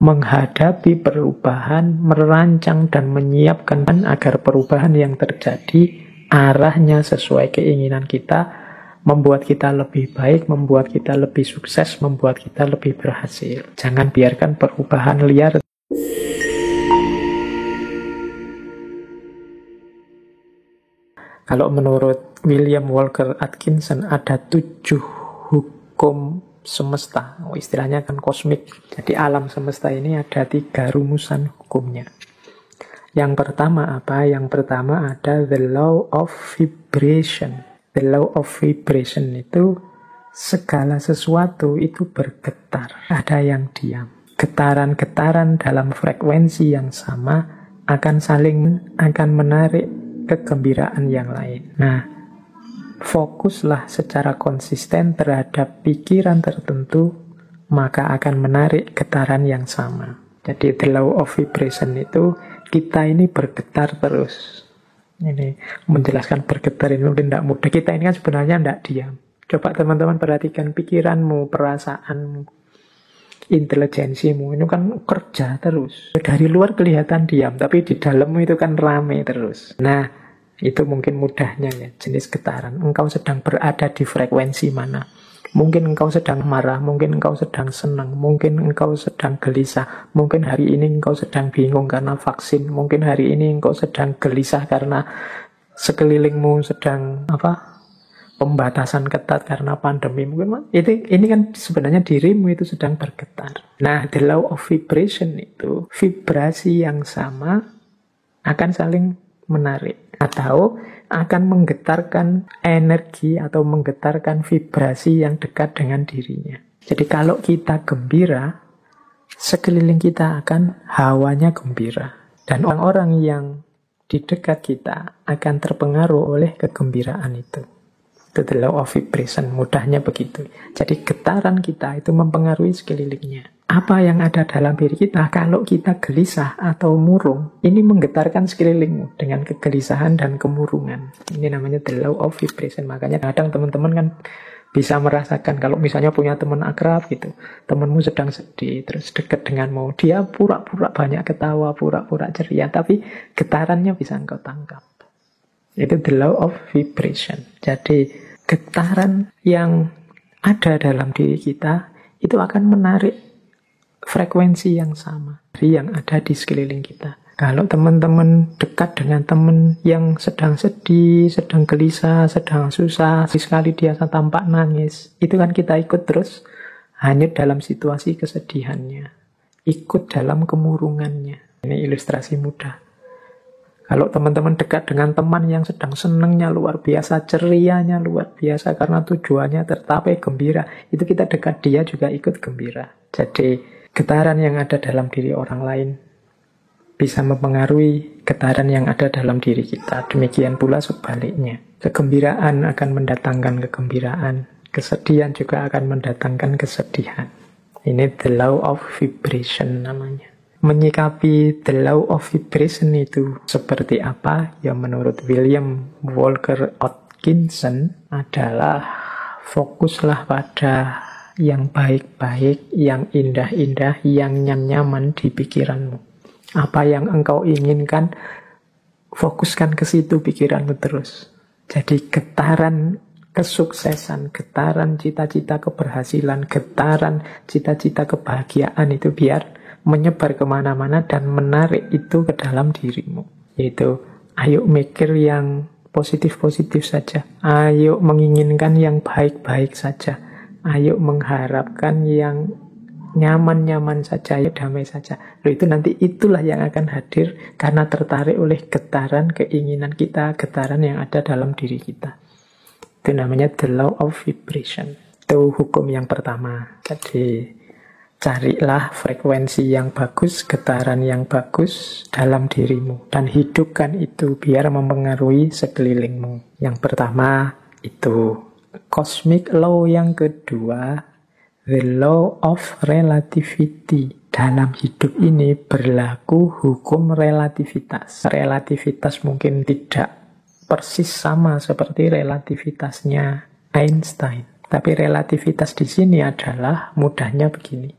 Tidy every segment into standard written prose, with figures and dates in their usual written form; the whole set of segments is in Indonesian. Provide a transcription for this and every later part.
menghadapi perubahan, merancang dan menyiapkan agar perubahan yang terjadi arahnya sesuai keinginan kita, membuat kita lebih baik, membuat kita lebih sukses, membuat kita lebih berhasil. Jangan biarkan perubahan liar. Kalau menurut William Walker Atkinson ada 7 hukum semesta, istilahnya kan kosmik. Jadi alam semesta ini ada 3 rumusan hukumnya. Yang pertama apa? Yang pertama ada the law of vibration. The law of vibration itu segala sesuatu itu bergetar, ada yang diam. Getaran-getaran dalam frekuensi yang sama akan menarik kegembiraan yang lain. Nah, fokuslah secara konsisten terhadap pikiran tertentu, maka akan menarik getaran yang sama. Jadi the law of vibration itu kita ini bergetar terus. Ini menjelaskan bergetar ini mungkin tidak mudah. Kita ini kan sebenarnya tidak diam. Coba teman-teman perhatikan pikiranmu, perasaanmu, intelijensimu, ini kan kerja terus. Dari luar kelihatan diam, tapi di dalammu itu kan rame terus. Nah, itu mungkin mudahnya ya, jenis getaran. Engkau sedang berada di frekuensi mana? Mungkin engkau sedang marah, mungkin engkau sedang senang, mungkin engkau sedang gelisah, mungkin hari ini engkau sedang bingung karena vaksin, mungkin hari ini engkau sedang gelisah karena sekelilingmu sedang pembatasan ketat karena pandemi. Mungkin ini kan sebenarnya dirimu itu sedang bergetar. Nah, the law of vibration itu vibrasi yang sama akan saling menarik atau akan menggetarkan energi atau menggetarkan vibrasi yang dekat dengan dirinya. Jadi kalau kita gembira, sekeliling kita akan hawanya gembira. Dan orang-orang yang di dekat kita akan terpengaruh oleh kegembiraan itu. Itu the law of vibration, mudahnya begitu. Jadi getaran kita itu mempengaruhi sekelilingnya. Apa yang ada dalam diri kita, kalau kita gelisah atau murung, ini menggetarkan sekelilingmu dengan kegelisahan dan kemurungan. Ini namanya the law of vibration. Makanya kadang teman-teman kan bisa merasakan kalau misalnya punya teman akrab gitu, temanmu sedang sedih, terus dekat denganmu, dia pura-pura banyak ketawa, pura-pura ceria, tapi getarannya bisa engkau tangkap. Itu the law of vibration. Jadi getaran yang ada dalam diri kita itu akan menarik frekuensi yang sama dari yang ada di sekeliling kita. Kalau teman-teman dekat dengan teman yang sedang sedih, sedang gelisah, sedang susah, sekali dia tampak nangis, itu kan kita ikut terus hanyut dalam situasi kesedihannya, ikut dalam kemurungannya. Ini ilustrasi mudah. Kalau teman-teman dekat dengan teman yang sedang senangnya luar biasa, cerianya luar biasa karena tujuannya tercapai, gembira, itu kita dekat dia juga ikut gembira. Jadi getaran yang ada dalam diri orang lain bisa mempengaruhi getaran yang ada dalam diri kita. Demikian pula sebaliknya. Kegembiraan akan mendatangkan kegembiraan. Kesedihan juga akan mendatangkan kesedihan. Ini the law of vibration namanya. Menyikapi the law of vibration itu seperti apa? Ya menurut William Walker Atkinson adalah fokuslah pada yang baik-baik, yang indah-indah, yang nyaman di pikiranmu. Apa yang engkau inginkan, fokuskan ke situ pikiranmu terus. Jadi getaran kesuksesan, getaran cita-cita keberhasilan, getaran cita-cita kebahagiaan itu biar menyebar kemana-mana dan menarik itu ke dalam dirimu. Yaitu, ayo mikir yang positif-positif saja. Ayo menginginkan yang baik-baik saja. Ayo mengharapkan yang nyaman-nyaman saja, ayo damai saja. Lalu itu nanti itulah yang akan hadir karena tertarik oleh getaran keinginan kita, getaran yang ada dalam diri kita. Itu namanya the law of vibration. Itu hukum yang pertama. Jadi carilah frekuensi yang bagus, getaran yang bagus dalam dirimu. Dan hidupkan itu biar mempengaruhi sekelilingmu. Yang pertama itu cosmic law. Yang kedua, the law of relativity. Dalam hidup ini berlaku hukum relativitas. Relativitas mungkin tidak persis sama seperti relativitasnya Einstein. Tapi relativitas di sini adalah mudahnya begini.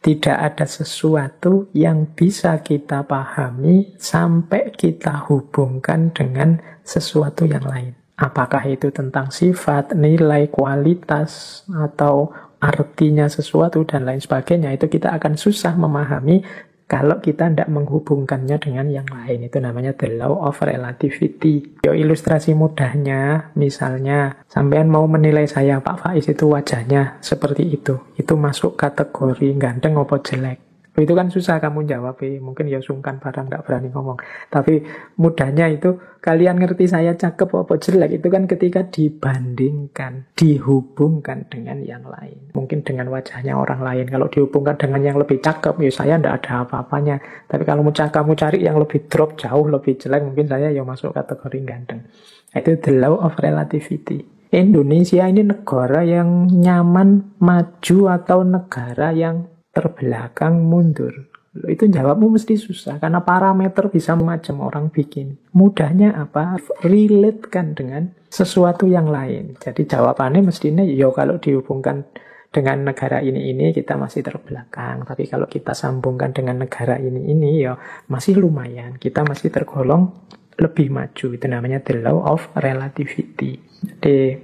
Tidak ada sesuatu yang bisa kita pahami sampai kita hubungkan dengan sesuatu yang lain. Apakah itu tentang sifat, nilai, kualitas, atau artinya sesuatu, dan lain sebagainya. Itu kita akan susah memahami kalau kita tidak menghubungkannya dengan yang lain. Itu namanya the law of relativity. Ilustrasi mudahnya, misalnya, sampean mau menilai saya, Pak Faiz itu wajahnya seperti itu masuk kategori ganteng apa jelek? Itu kan susah kamu jawab, mungkin sungkan barang, tidak berani ngomong. Tapi mudahnya itu, kalian ngerti saya cakep apa jelek, itu kan ketika dibandingkan, dihubungkan dengan yang lain. Mungkin dengan wajahnya orang lain. Kalau dihubungkan dengan yang lebih cakep, saya tidak ada apa-apanya. Tapi kalau kamu cari yang lebih drop, jauh lebih jelek, mungkin saya masuk kategori ganteng. Itu the law of relativity. Indonesia ini negara yang nyaman, maju, atau negara yang terbelakang, mundur. Itu jawabmu mesti susah, karena parameter bisa macam orang bikin. Mudahnya apa? Relate-kan dengan sesuatu yang lain. Jadi jawabannya mestinya, kalau dihubungkan dengan negara ini kita masih terbelakang. Tapi kalau kita sambungkan dengan negara ini masih lumayan. Kita masih tergolong lebih maju. Itu namanya the law of relativity. Jadi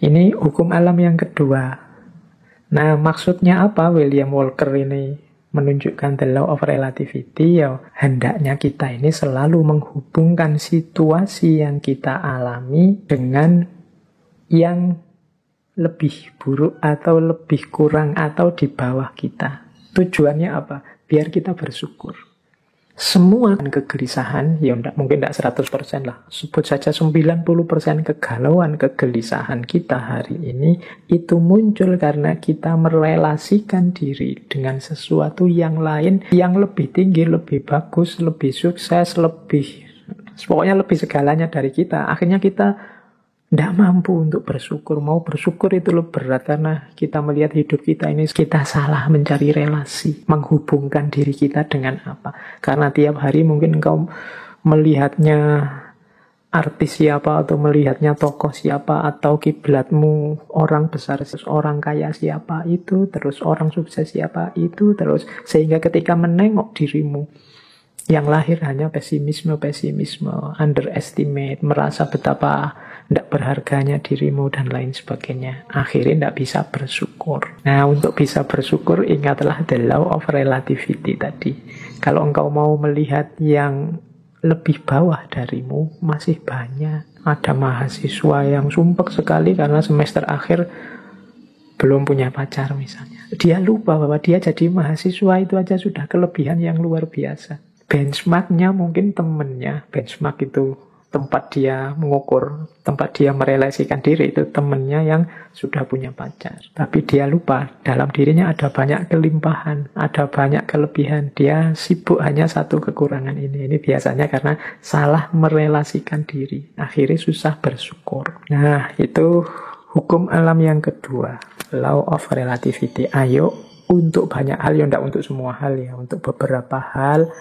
ini hukum alam yang kedua. Nah, maksudnya apa William Walker ini menunjukkan the law of relativity? Hendaknya kita ini selalu menghubungkan situasi yang kita alami dengan yang lebih buruk atau lebih kurang atau di bawah kita. Tujuannya apa? Biar kita bersyukur. Semua kegelisahan, mungkin tidak 100% lah, sebut saja 90% kegalauan, kegelisahan kita hari ini, itu muncul karena kita merelasikan diri dengan sesuatu yang lain, yang lebih tinggi, lebih bagus, lebih sukses, pokoknya lebih segalanya dari kita. Akhirnya kita tidak mampu untuk bersyukur. Mau bersyukur itu lebih berat karena kita melihat hidup kita ini, kita salah mencari relasi, menghubungkan diri kita dengan apa. Karena tiap hari mungkin engkau melihatnya artis siapa, atau melihatnya tokoh siapa, atau kiblatmu orang besar, orang kaya siapa itu, terus orang sukses siapa itu, terus sehingga ketika menengok dirimu, yang lahir hanya pesimisme, underestimate, merasa betapa tidak berharganya dirimu dan lain sebagainya. Akhirnya tidak bisa bersyukur. Nah, untuk bisa bersyukur, ingatlah the law of relativity tadi. Kalau engkau mau melihat yang lebih bawah darimu, masih banyak. Ada mahasiswa yang sumpek sekali karena semester akhir belum punya pacar misalnya. Dia lupa bahwa dia jadi mahasiswa itu aja sudah kelebihan yang luar biasa. Benchmarknya mungkin temennya. Benchmark itu tempat dia mengukur, tempat dia merelasikan diri, itu temennya yang sudah punya pacar. Tapi dia lupa, dalam dirinya ada banyak kelimpahan, ada banyak kelebihan. Dia sibuk hanya satu kekurangan ini. Ini biasanya karena salah merelasikan diri. Akhirnya susah bersyukur. Nah, itu hukum alam yang kedua, law of relativity. Ayo, untuk banyak hal, tidak untuk semua hal ya, untuk beberapa hal,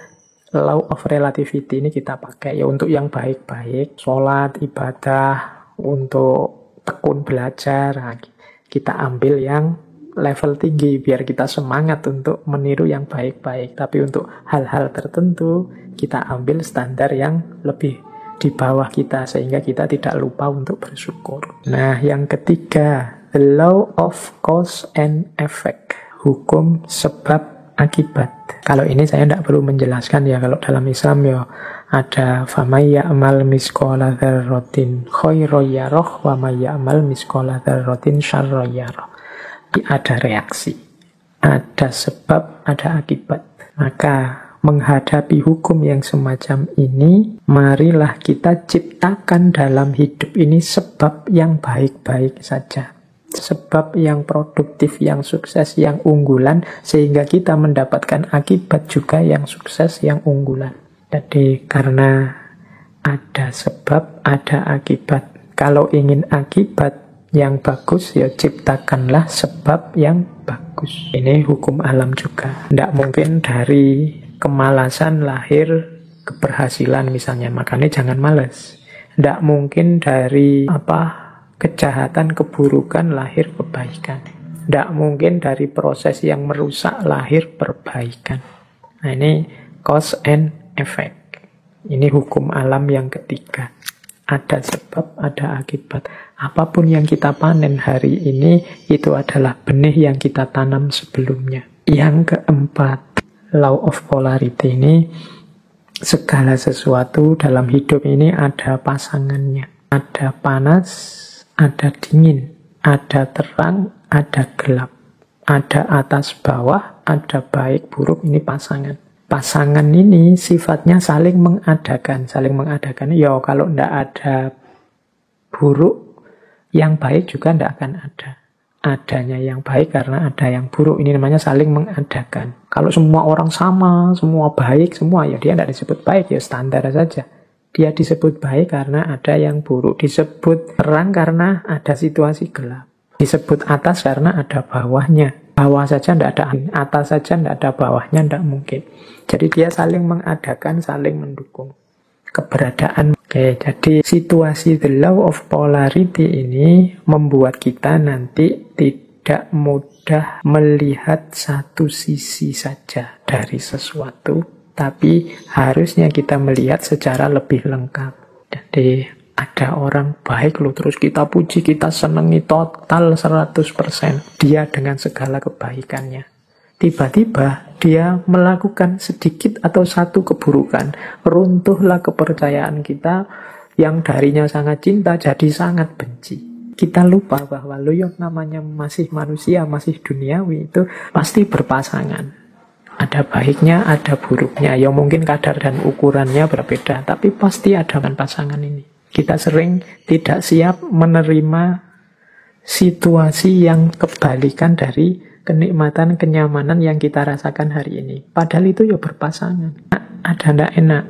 law of relativity ini kita pakai untuk yang baik-baik, sholat, ibadah, untuk tekun belajar. Nah, kita ambil yang level tinggi biar kita semangat untuk meniru yang baik-baik. Tapi untuk hal-hal tertentu kita ambil standar yang lebih di bawah kita sehingga kita tidak lupa untuk bersyukur. Nah, yang ketiga, the law of cause and effect, hukum sebab akibat. Kalau ini saya tidak perlu menjelaskan ya, kalau dalam Islam ada famay ya'mal misqala dzarratin khairan yarah wa may ya'mal misqala dzarratin syarran yarah. Ada reaksi, ada sebab, ada akibat. Maka menghadapi hukum yang semacam ini, marilah kita ciptakan dalam hidup ini sebab yang baik-baik saja. Sebab yang produktif, yang sukses, yang unggulan, sehingga kita mendapatkan akibat juga yang sukses, yang unggulan. Jadi karena ada sebab, ada akibat. Kalau ingin akibat yang bagus, ciptakanlah sebab yang bagus. Ini hukum alam juga. Tidak mungkin dari kemalasan lahir keberhasilan misalnya, makanya jangan malas. Tidak mungkin dari kejahatan, keburukan lahir kebaikan. Tidak mungkin dari proses yang merusak lahir perbaikan. Nah, ini cause and effect. Ini hukum alam yang ketiga. Ada sebab, ada akibat. Apapun yang kita panen hari ini, itu adalah benih yang kita tanam sebelumnya. Yang keempat, law of polarity ini, segala sesuatu dalam hidup ini ada pasangannya. Ada panas, ada dingin, ada terang, ada gelap. Ada atas bawah, ada baik buruk, ini pasangan. Pasangan ini sifatnya saling mengadakan. Saling mengadakan, ya kalau tidak ada buruk, yang baik juga tidak akan ada. Adanya yang baik karena ada yang buruk. Ini namanya saling mengadakan. Kalau semua orang sama, semua baik, semua, ya dia tidak disebut baik, ya standar saja. Dia disebut baik karena ada yang buruk. Disebut terang karena ada situasi gelap. Disebut atas karena ada bawahnya. Bawah saja tidak ada, atas saja tidak ada, bawahnya tidak mungkin. Jadi dia saling mengadakan, saling mendukung keberadaan. Oke, jadi situasi the law of polarity ini membuat kita nanti tidak mudah melihat satu sisi saja dari sesuatu, tapi harusnya kita melihat secara lebih lengkap. Jadi ada orang baik loh, terus kita puji, kita senangi total 100%. Dia dengan segala kebaikannya. Tiba-tiba dia melakukan sedikit atau satu keburukan. Runtuhlah kepercayaan kita yang darinya sangat cinta jadi sangat benci. Kita lupa bahwa lo yang namanya masih manusia, masih duniawi itu pasti berpasangan. Ada baiknya, ada buruknya. Ya mungkin kadar dan ukurannya berbeda, tapi pasti ada pasangan ini. Kita sering tidak siap menerima situasi yang kebalikan dari kenikmatan, kenyamanan yang kita rasakan hari ini. Padahal itu ya berpasangan. Ada tidak enak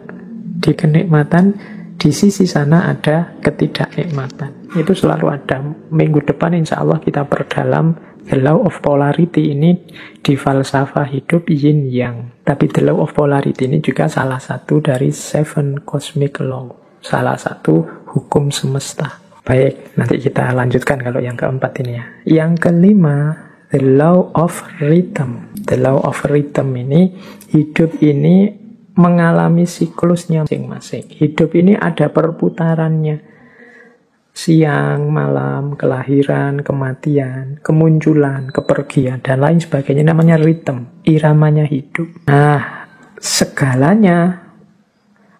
di kenikmatan, di sisi sana ada ketidaknikmatan. Itu selalu ada. Minggu depan insya Allah kita perdalam the law of polarity ini di falsafah hidup yin yang. Tapi the law of polarity ini juga salah satu dari 7 cosmic law. Salah satu hukum semesta. Baik, nanti kita lanjutkan kalau yang keempat ini ya. Yang kelima, the law of rhythm. The law of rhythm ini, hidup ini mengalami siklusnya masing-masing. Hidup ini ada perputarannya. Siang, malam, kelahiran, kematian, kemunculan, kepergian, dan lain sebagainya. Namanya rhythm, iramanya hidup. Nah, segalanya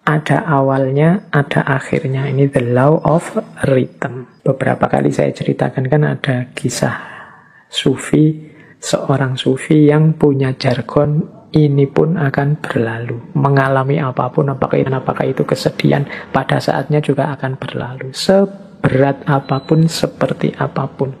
ada awalnya, ada akhirnya. Ini the law of rhythm. Beberapa kali saya ceritakan kan ada kisah sufi, seorang sufi yang punya jargon, ini pun akan berlalu. Mengalami apapun, apakah itu kesedihan, pada saatnya juga akan berlalu. Seberat apapun, seperti apapun.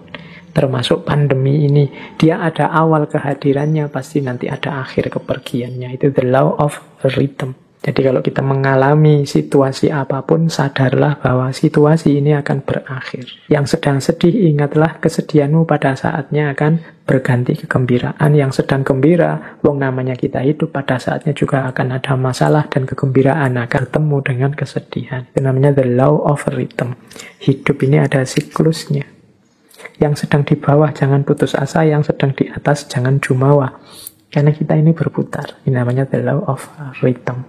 Termasuk pandemi ini. Dia ada awal kehadirannya, pasti nanti ada akhir kepergiannya. Itu the law of rhythm. Jadi kalau kita mengalami situasi apapun, sadarlah bahwa situasi ini akan berakhir. Yang sedang sedih, ingatlah kesedihanmu pada saatnya akan berganti kegembiraan. Yang sedang gembira, wong namanya kita hidup, pada saatnya juga akan ada masalah dan kegembiraan akan bertemu dengan kesedihan. Itu namanya the law of rhythm. Hidup ini ada siklusnya. Yang sedang di bawah jangan putus asa, yang sedang di atas jangan jumawa. Karena kita ini berputar. Ini namanya the law of rhythm.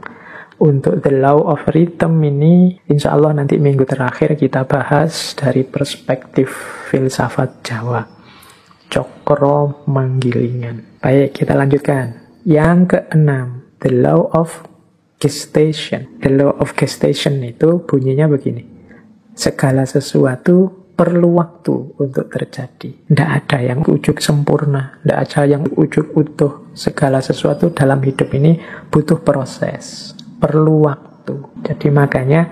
Untuk the law of rhythm ini, insya Allah nanti minggu terakhir kita bahas dari perspektif filsafat Jawa. Cokro Manggilingan. Baik, kita lanjutkan. Yang keenam, the law of gestation. The law of gestation itu bunyinya begini. Segala sesuatu perlu waktu untuk terjadi. Tidak ada yang ujug sempurna. Tidak ada yang ujug utuh. Segala sesuatu dalam hidup ini butuh proses. Perlu waktu. Jadi makanya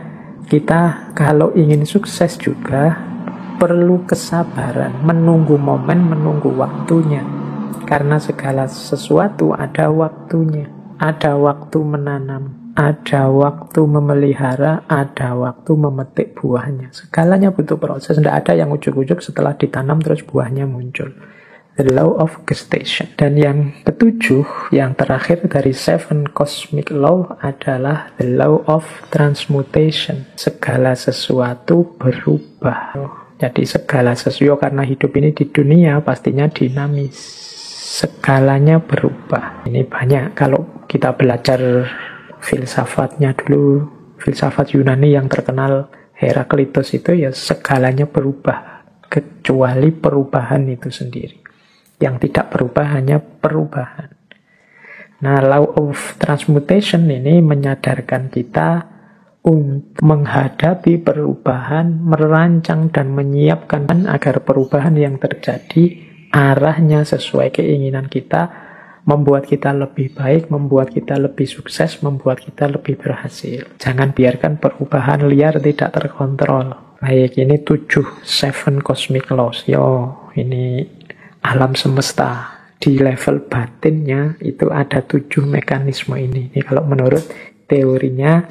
kita kalau ingin sukses juga perlu kesabaran, menunggu momen, menunggu waktunya. Karena segala sesuatu ada waktunya. Ada waktu menanam, ada waktu memelihara, ada waktu memetik buahnya. Segalanya butuh proses. Tidak ada yang ujuk-ujuk setelah ditanam terus buahnya muncul. The law of gestation. Dan yang ketujuh, yang terakhir dari 7 cosmic law adalah the law of transmutation. Segala sesuatu berubah. Jadi segala sesuatu, karena hidup ini di dunia pastinya dinamis. Segalanya berubah. Ini banyak kalau kita belajar filsafatnya dulu, filsafat Yunani yang terkenal Heraklitus itu ya segalanya berubah. Kecuali perubahan itu sendiri. Yang tidak berubah hanya perubahan. Nah, law of transmutation ini menyadarkan kita untuk menghadapi perubahan, merancang dan menyiapkan agar perubahan yang terjadi arahnya sesuai keinginan kita, membuat kita lebih baik, membuat kita lebih sukses, membuat kita lebih berhasil. Jangan biarkan perubahan liar tidak terkontrol. Baik, ini 7 cosmic laws. Ini alam semesta. Di level batinnya itu ada 7 mekanisme ini. Ini kalau menurut teorinya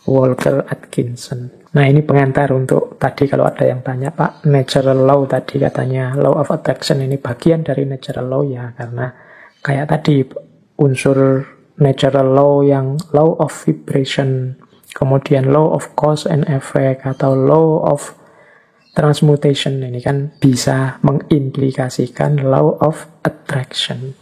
Walker Atkinson. Nah, ini pengantar untuk tadi kalau ada yang tanya, Pak, natural law tadi katanya law of attraction ini bagian dari natural law ya, karena kayak tadi unsur natural law yang law of vibration, kemudian law of cause and effect atau law of transmutation ini kan bisa mengimplikasikan law of attraction.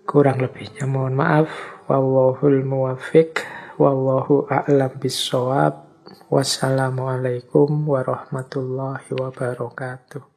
Kurang lebihnya mohon maaf. Wallahul muwaffiq. Wallahu a'lam bissawab. Wassalamualaikum warahmatullahi wabarakatuh.